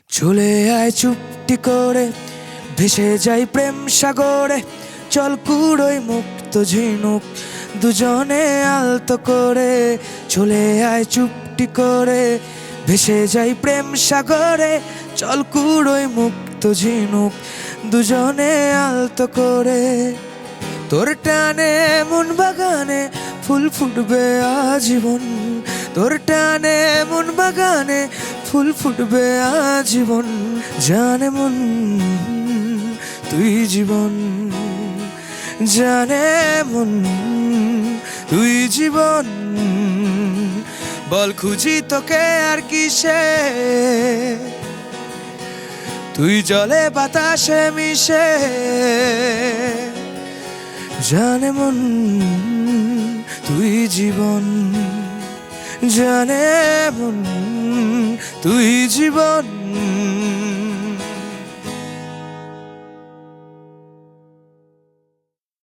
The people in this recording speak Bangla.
চলে আয় চুপটি করে, ভেসে যাই প্রেম সাগরে। চল কুড়োই মুক্ত ঝিনুক, দুজনে আলতো করে। চলে আয় চুপটি করে, ভেসে যাই প্রেম সাগরে। চল কুড়োই মুক্ত ঝিনুক, দুজনে আলতো করে। তোর টানে মন বাগানে ফুল ফুটবে আজীবন। তোর টানে মন বাগানে ফুল ফুটবে আজীবন। জানে মন তুই জীবন, জানে মন তুই জীবন। বল খুঁজি তোকে আর কিসে, তুই জলে বাতাসে মিশে। জানে মন তুই জীবন, জানে মন তুই জীবন।